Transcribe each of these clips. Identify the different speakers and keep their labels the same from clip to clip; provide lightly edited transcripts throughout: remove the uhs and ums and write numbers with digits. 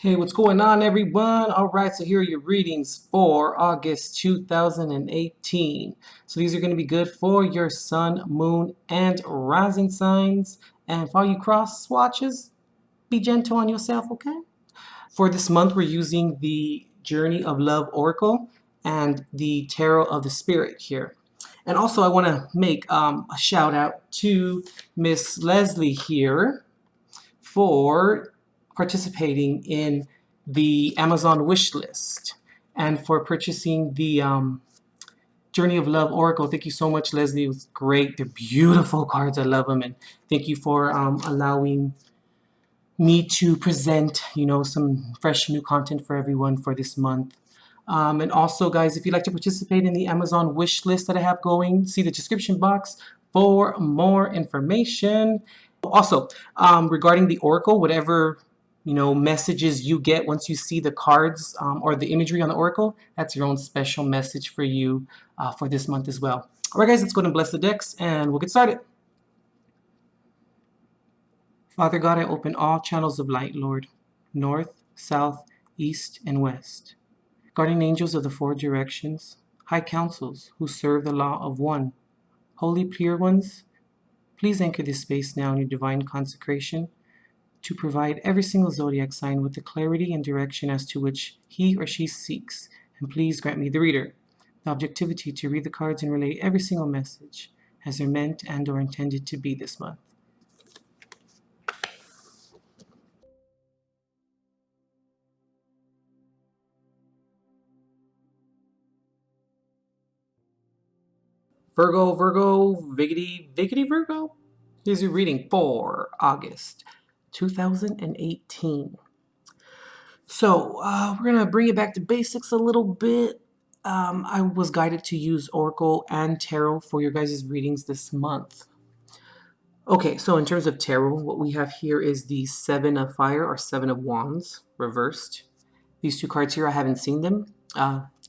Speaker 1: Hey, what's going on, everyone? All right, so here are your readings for August 2018. So these are going to be good for your sun, moon, and rising signs. And for all you cross swatches, be gentle on yourself, okay? For this month, we're using the Journey of Love Oracle and the Tarot of the Spirit here. And also, I want to make a shout out to Miss Leslie here for participating in the Amazon wish list and for purchasing the Journey of Love Oracle. Thank you so much, Leslie. It was great. They're beautiful cards. I love them. And thank you for allowing me to present, some fresh new content for everyone for this month. And also, guys, if you'd like to participate in the Amazon wish list that I have going, see the description box for more information. Also, regarding the Oracle, whatever messages you get once you see the cards or the imagery on the Oracle, that's your own special message for you for this month as well. All right, guys, let's go ahead and bless the decks, and we'll get started. Father God, I open all channels of light, Lord, north, south, east, and west. Guardian angels of the four directions, high councils who serve the law of one, holy pure ones, please anchor this space now in your divine consecration to provide every single zodiac sign with the clarity and direction as to which he or she seeks. And please grant me, the reader, the objectivity to read the cards and relay every single message as they're meant and or intended to be this month. Virgo, Viggity, Virgo. Here's your reading for August 2018. So we're going to bring it back to basics a little bit. I was guided to use Oracle and Tarot for your guys' readings this month. Okay, so in terms of Tarot, what we have here is the Seven of Fire or Seven of Wands reversed. These two cards here, I haven't seen them.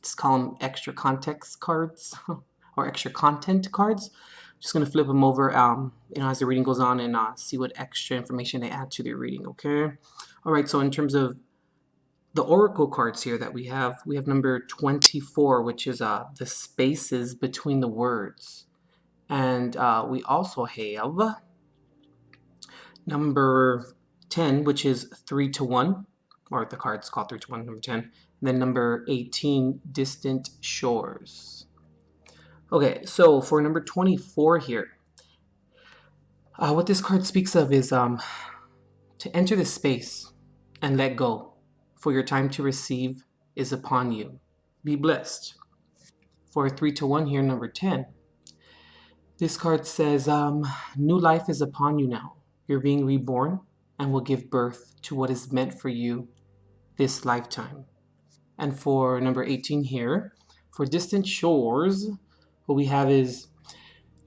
Speaker 1: Just call them extra context cards or extra content cards. Just going to flip them over as the reading goes on and see what extra information they add to their reading, okay? All right, so in terms of the Oracle cards here that we have number 24, which is the spaces between the words. And we also have number 10, which is 3 to 1, or the card's called 3 to 1, number 10. And then number 18, distant shores. Okay, so for number 24 here, what this card speaks of is to enter the space and let go, for your time to receive is upon you. Be blessed. For 3 to 1 here, number 10, this card says, new life is upon you now. You're being reborn and will give birth to what is meant for you this lifetime. And for number 18 here, for distant shores, what we have is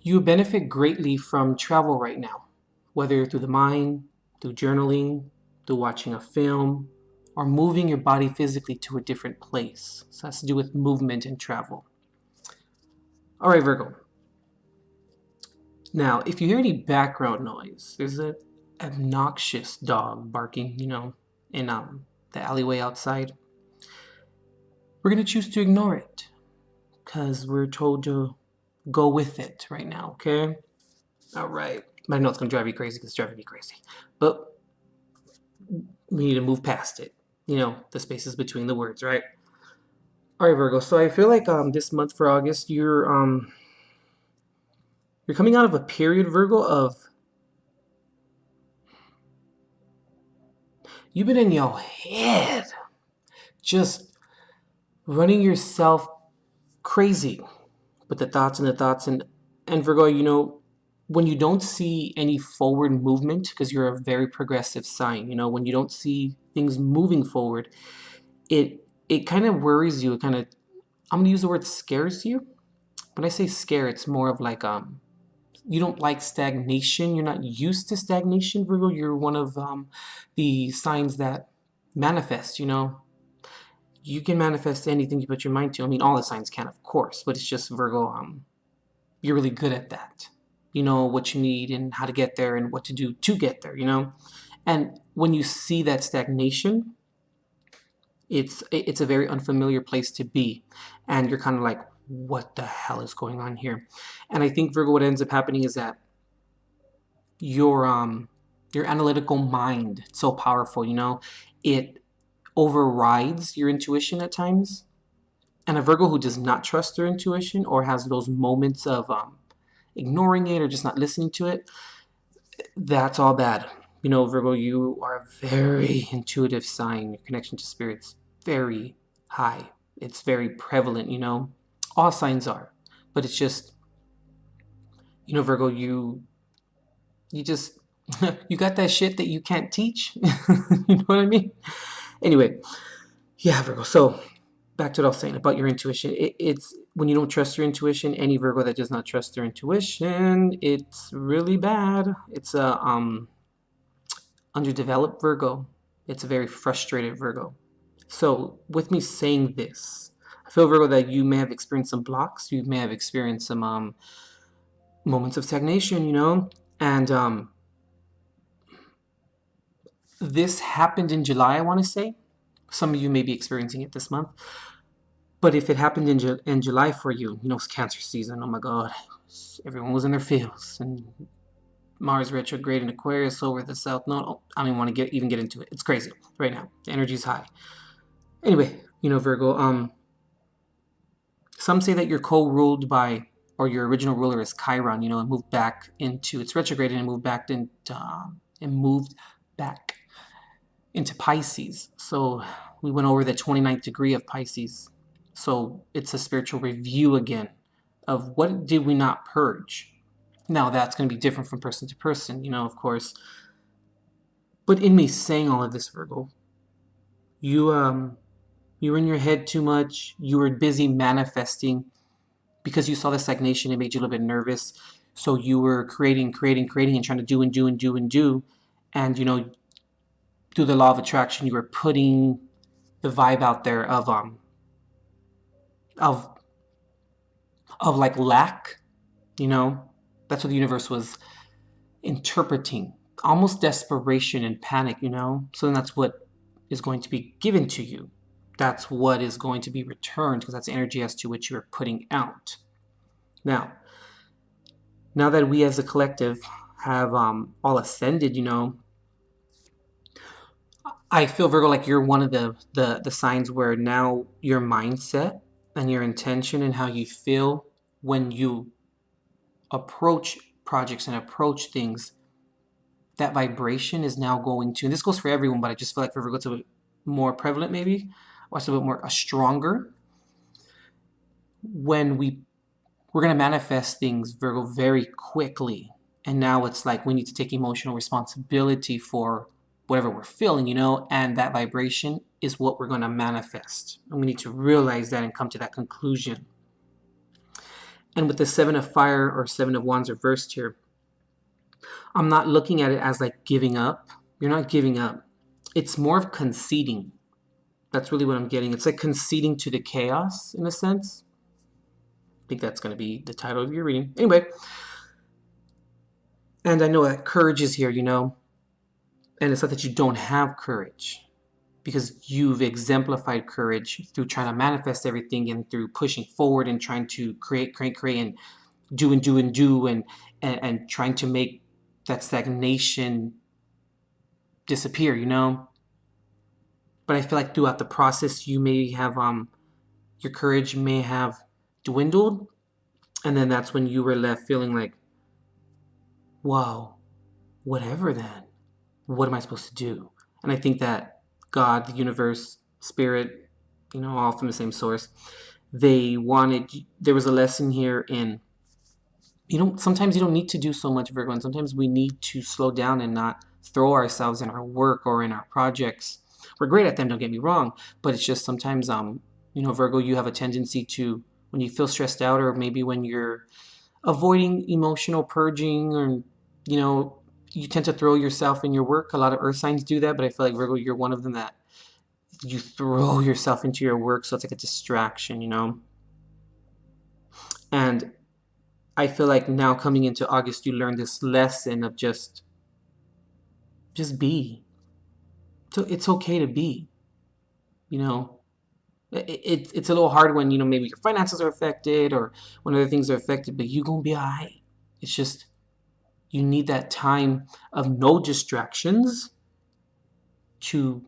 Speaker 1: you benefit greatly from travel right now, whether through the mind, through journaling, through watching a film, or moving your body physically to a different place. So that's to do with movement and travel. All right, Virgo. Now, if you hear any background noise, there's an obnoxious dog barking, in the alleyway outside. We're going to choose to ignore it because we're told to go with it right now, okay? All right. I know it's going to drive you crazy because it's driving me crazy. But we need to move past it. The spaces between the words, right? All right, Virgo. So I feel like this month for August, you're coming out of a period, Virgo, of you've been in your head, just running yourself crazy with the thoughts and Virgo, when you don't see any forward movement, because you're a very progressive sign, when you don't see things moving forward, it kind of worries you. I'm going to use the word scares you. When I say scare, it's more of like you don't like stagnation. You're not used to stagnation, Virgo. You're one of the signs that manifest, You can manifest anything you put your mind to. I mean, all the signs can, of course, but it's just Virgo, you're really good at that. You know what you need and how to get there and what to do to get there, And when you see that stagnation, It's a very unfamiliar place to be, and you're kind of like, what the hell is going on here? And I think, Virgo, what ends up happening is that your analytical mind, it's so powerful, it overrides your intuition at times. And a Virgo who does not trust their intuition, or has those moments of ignoring it or just not listening to it, that's all bad. Virgo, you are a very intuitive sign. Your connection to spirit's very high. It's very prevalent, All signs are. But it's just, Virgo, you just, you got that shit that you can't teach. You know what I mean? Anyway, yeah, Virgo. So back to what I was saying about your intuition. It's when you don't trust your intuition, any Virgo that does not trust their intuition, it's really bad. It's a underdeveloped Virgo. It's a very frustrated Virgo. So with me saying this, I feel, Virgo, that you may have experienced some blocks. You may have experienced some moments of stagnation, and this happened in July, I want to say. Some of you may be experiencing it this month. But if it happened in July for you, it's Cancer season. Oh my God. Everyone was in their feels. And Mars retrograde in Aquarius over the south node. I don't even want to even get into it. It's crazy right now. The energy's high. Anyway, Virgo, some say that you're co-ruled by, or your original ruler is Chiron, and moved back into, it's retrograded and moved back into Pisces. So we went over the 29th degree of Pisces. So it's a spiritual review again of what did we not purge. Now that's going to be different from person to person, of course. But in me saying all of this, Virgo, you were in your head too much. You were busy manifesting because you saw the stagnation. It made you a little bit nervous. So you were creating, and trying to do and do and do and do. And, through the law of attraction, you were putting the vibe out there of like lack, that's what the universe was interpreting, almost desperation and panic, so then that's what is going to be given to you. That's what is going to be returned, because that's energy as to which you are putting out. Now that we as a collective have all ascended, I feel, Virgo, like you're one of the signs where now your mindset and your intention and how you feel when you approach projects and approach things, that vibration is now going to, and this goes for everyone, but I just feel like for Virgo it's a bit more prevalent maybe, or it's a bit more stronger, when we're going to manifest things, Virgo, very quickly. And now it's like we need to take emotional responsibility for whatever we're feeling, and that vibration is what we're going to manifest. And we need to realize that and come to that conclusion. And with the Seven of Fire or Seven of Wands reversed here, I'm not looking at it as like giving up. You're not giving up. It's more of conceding. That's really what I'm getting. It's like conceding to the chaos in a sense. I think that's going to be the title of your reading. Anyway, and I know that courage is here, and it's not that you don't have courage, because you've exemplified courage through trying to manifest everything and through pushing forward and trying to create and do and do and do and trying to make that stagnation disappear, But I feel like throughout the process, you may have, your courage may have dwindled. And then that's when you were left feeling like, wow, whatever then. What am I supposed to do? And I think that God, the universe, spirit, all from the same source, there was a lesson here in, sometimes you don't need to do so much, Virgo, and sometimes we need to slow down and not throw ourselves in our work or in our projects. We're great at them, don't get me wrong, but it's just sometimes, Virgo, you have a tendency to, when you feel stressed out, or maybe when you're avoiding emotional purging, or, you tend to throw yourself in your work. A lot of earth signs do that, but I feel like, Virgo, you're one of them that you throw yourself into your work, so it's like a distraction, And I feel like now coming into August, you learn this lesson of just be. So it's okay to be. You know, it's a little hard when, maybe your finances are affected or when other things are affected, but you're going to be all right. It's just you need that time of no distractions to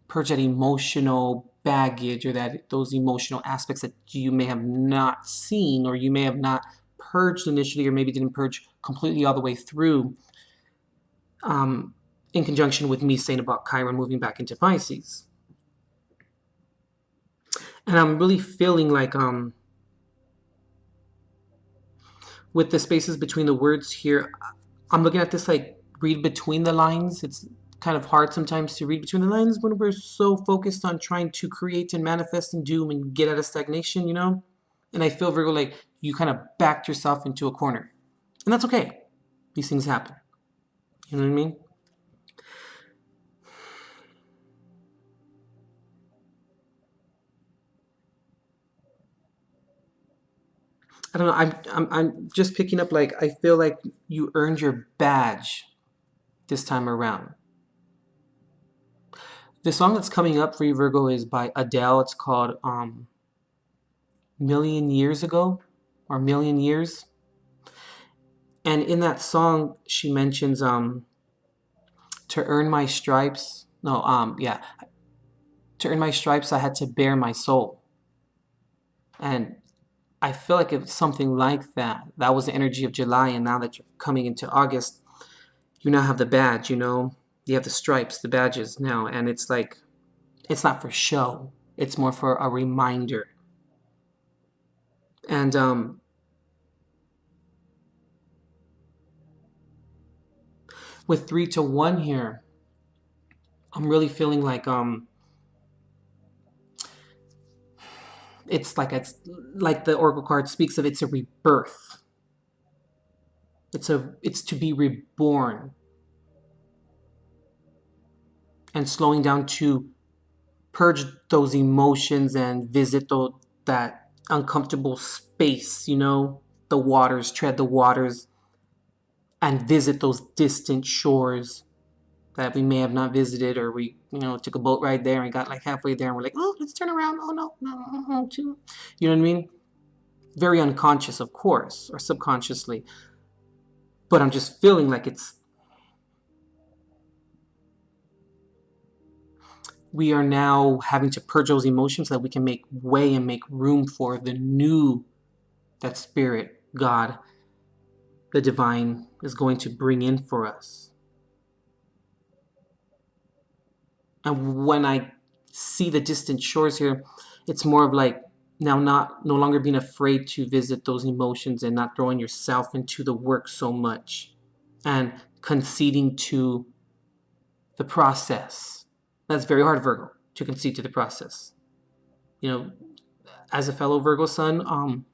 Speaker 1: purge that emotional baggage or those emotional aspects that you may have not seen or you may have not purged initially or maybe didn't purge completely all the way through, in conjunction with me saying about Chiron moving back into Pisces. And I'm really feeling like with the spaces between the words here, I'm looking at this like read between the lines. It's kind of hard sometimes to read between the lines when we're so focused on trying to create and manifest and do and get out of stagnation, And I feel, Virgo, like you kind of backed yourself into a corner. And that's okay. These things happen. You know what I mean? I don't know. I'm just picking up, like, I feel like you earned your badge this time around. The song that's coming up for you, Virgo, is by Adele. It's called Million Years Ago or Million Years. And in that song, she mentions to earn my stripes. No, yeah. To earn my stripes, I had to bare my soul. And I feel like it's something like that. That was the energy of July, and now that you're coming into August, you now have the badge, You have the stripes, the badges now, and it's like, it's not for show. It's more for a reminder. And with 3 to 1 here, I'm really feeling like it's like the oracle card speaks of, it's a rebirth. It's to be reborn. And slowing down to purge those emotions and visit that uncomfortable space, the waters, tread the waters, and visit those distant shores that we may have not visited, or we, took a boat ride there and got like halfway there and we're like, oh, let's turn around. Oh, no, no. You know what I mean? Very unconscious, of course, or subconsciously. But I'm just feeling like we are now having to purge those emotions so that we can make way and make room for the new that Spirit, God, the divine, is going to bring in for us. And when I see the distant shores here, it's more of like now no longer being afraid to visit those emotions and not throwing yourself into the work so much and conceding to the process. That's very hard, Virgo, to concede to the process. As a fellow Virgo sun,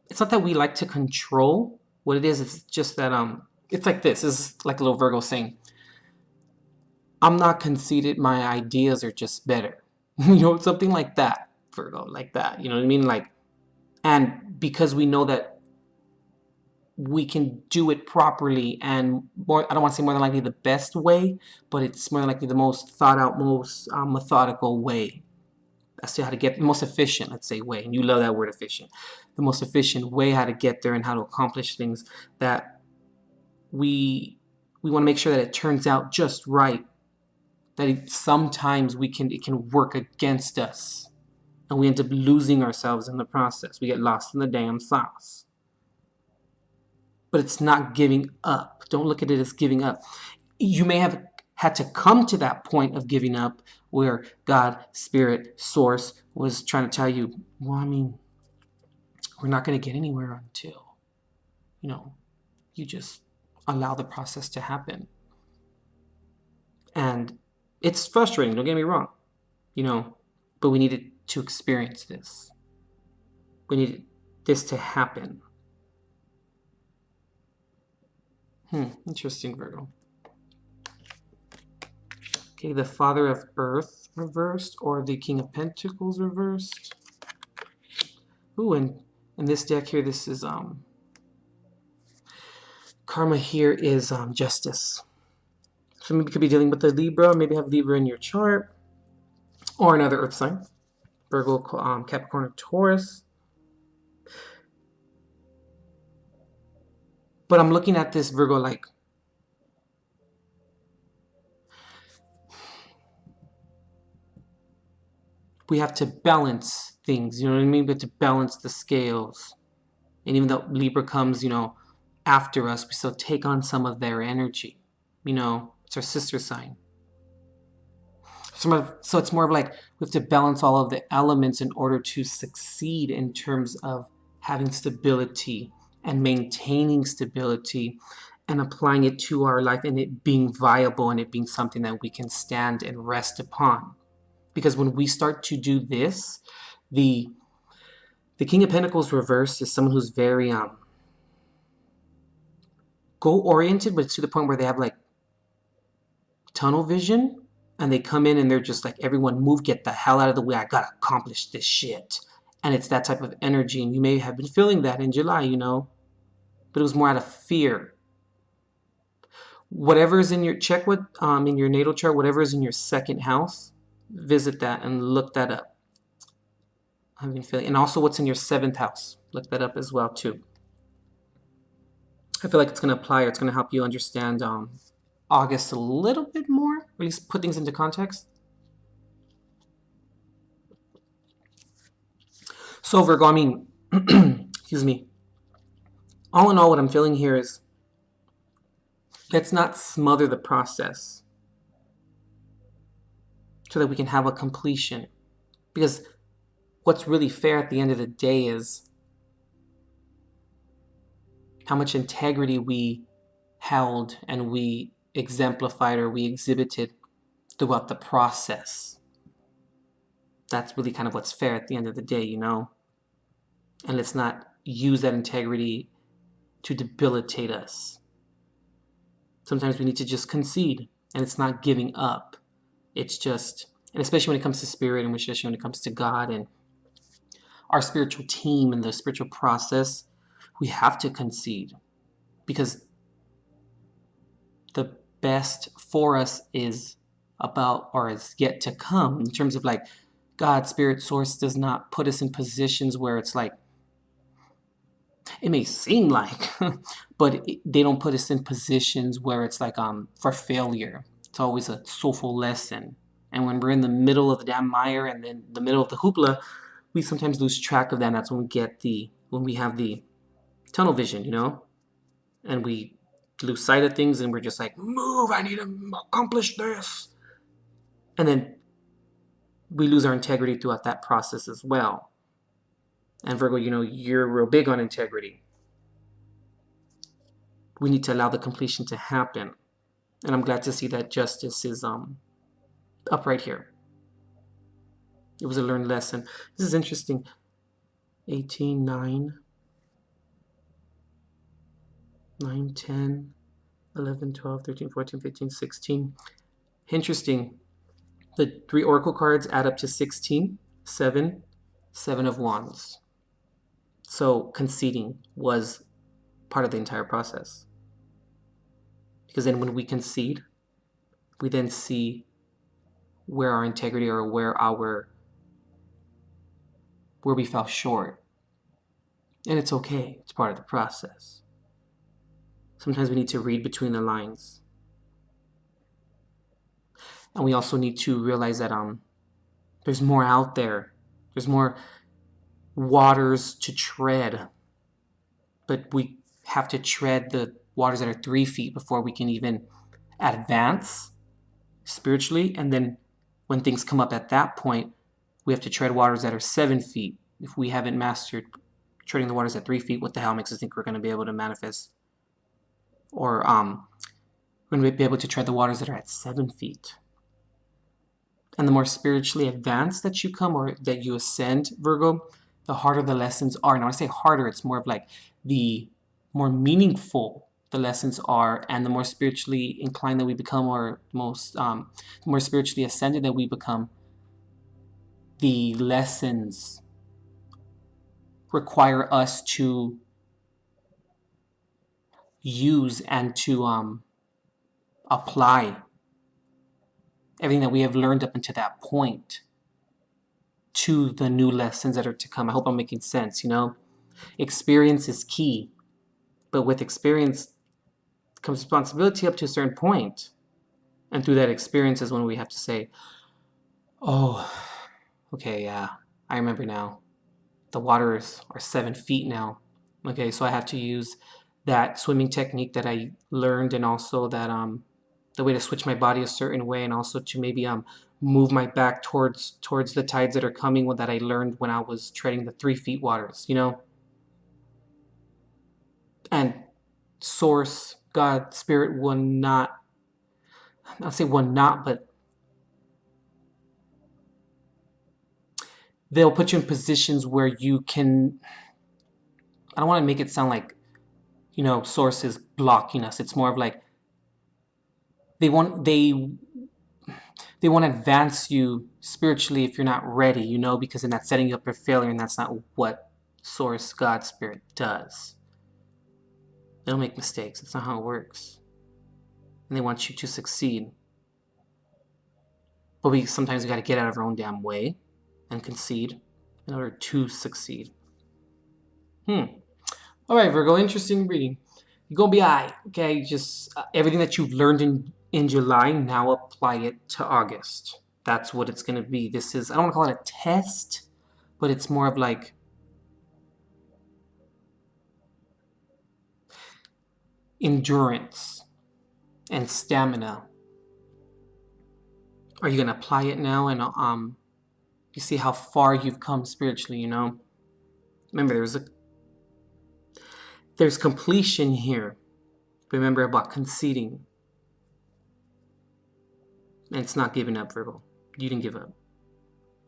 Speaker 1: it's not that we like to control. What it is, it's just that it's like this. This is like a little Virgo saying, I'm not conceited, my ideas are just better. Something like that, Virgo, like that. You know what I mean? Like, and because we know that we can do it properly and more, I don't want to say more than likely the best way, but it's more than likely the most thought out, most methodical way. That's how to get the most efficient, let's say, way. And you love that word, efficient. The most efficient way how to get there and how to accomplish things, that we want to make sure that it turns out just right. That sometimes it can work against us, and we end up losing ourselves in the process. We get lost in the damn sauce. But it's not giving up. Don't look at it as giving up. You may have had to come to that point of giving up where God, Spirit, Source was trying to tell you, well, I mean, we're not going to get anywhere until, you just allow the process to happen. And it's frustrating, don't get me wrong, but we needed to experience this. We needed this to happen. Interesting, Virgo. Okay, the Father of Earth reversed, or the King of Pentacles reversed. Ooh, and in this deck here, this is karma here is justice. So maybe you could be dealing with the Libra, maybe have Libra in your chart. or another earth sign, Virgo, Capricorn, or Taurus. But I'm looking at this, Virgo, like we have to balance things, you know what I mean? We have to balance the scales. And even though Libra comes, after us, we still take on some of their energy. It's our sister sign. So it's more of like we have to balance all of the elements in order to succeed in terms of having stability and maintaining stability and applying it to our life and it being viable and it being something that we can stand and rest upon. Because when we start to do this, the King of Pentacles reversed is someone who's very goal-oriented, but it's to the point where they have like tunnel vision, and they come in and they're just like, everyone move, get the hell out of the way, I gotta accomplish this shit. And it's that type of energy, and you may have been feeling that in July, but it was more out of fear. Whatever is in your, check what in your natal chart, whatever is in your second house, visit that and look that up. I've been feeling, and also what's in your seventh house, look that up as well too. I feel like it's going to apply, or it's going to help you understand August a little bit more, or at least put things into context. So Virgo, I mean, excuse me, all in all, what I'm feeling here is, let's not smother the process so that we can have a completion. Because what's really fair at the end of the day is how much integrity we held and we exemplified or we exhibited throughout the process. That's really kind of what's fair at the end of the day, And let's not use that integrity to debilitate us. Sometimes we need to just concede, and it's not giving up. It's just, and especially when it comes to spirit, and especially when it comes to God and our spiritual team and the spiritual process, we have to concede, because the best for us is about, or is yet to come, in terms of like God, spirit, source does not put us in positions where it's like, it may seem like, but they don't put us in positions where it's like for failure. It's always a soulful lesson. And when we're in the middle of the damn mire and then the middle of the hoopla, we sometimes lose track of that. And that's when we have the tunnel vision, and we lose sight of things, and we're just like, move, I need to accomplish this. And then we lose our integrity throughout that process as well. And Virgo, you're real big on integrity. We need to allow the completion to happen. And I'm glad to see that justice is up right here. It was a learned lesson. This is interesting. 18, 9, 9, 10, 11, 12, 13, 14, 15, 16. Interesting. The 3 oracle cards add up to 16, 7, 7 of wands. So conceding was part of the entire process. Because then when we concede, we then see where our integrity, or where we fell short. And it's okay. It's part of the process. Sometimes we need to read between the lines. And we also need to realize that there's more out there. There's more waters to tread. But we have to tread the waters that are 3 feet before we can even advance spiritually. And then when things come up at that point, we have to tread waters that are 7 feet. If we haven't mastered treading the waters at 3 feet, what the hell makes us think we're going to be able to manifest? Or we're going to be able to tread the waters that are at 7 feet. And the more spiritually advanced that you come, or that you ascend, Virgo, the harder the lessons are. And when I say harder, it's more of like the more meaningful the lessons are, and the more spiritually inclined that we become, or the more spiritually ascended that we become, the lessons require us to use and to apply everything that we have learned up until that point. to the new lessons that are to come. I hope I'm making sense, you know? Experience is key, but with experience comes responsibility up to a certain point. And through that experience is when we have to say, oh, okay, yeah, I remember now. The waters are 7 feet now. Okay, so I have to use that swimming technique that I learned, and also that the way to switch my body a certain way, and also to maybe move my back towards the tides that are coming, that I learned when I was treading the 3 feet waters, you know? And source, God, spirit will not, I'll say will not, but they'll put you in positions where you can, I don't want to make it sound like, you know, source is blocking us. It's more of like they want to advance you spiritually if you're not ready, you know, because then that's setting you up for failure, and that's not what source, God, spirit does. They don't make mistakes. That's not how it works. And they want you to succeed. But sometimes we got to get out of our own damn way and concede in order to succeed. All right, Virgo, interesting reading. You're going to be all right, okay? Just everything that you've learned in July, now apply it to August. That's what it's going to be. This is, I don't want to call it a test, but it's more of like endurance and stamina. Are you going to apply it now? And you see how far you've come spiritually, you know? Remember, there's completion here. Remember about conceding. And it's not giving up, Virgo. You didn't give up.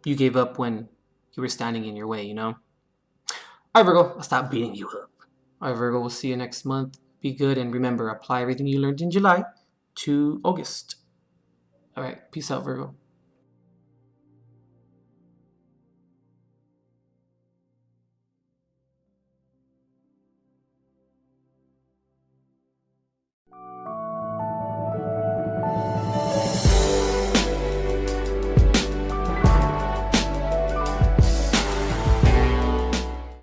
Speaker 1: You gave up when you were standing in your way, you know? All right, Virgo, I'll stop beating you up. All right, Virgo, we'll see you next month. Be good, and remember, apply everything you learned in July to August. All right, peace out, Virgo.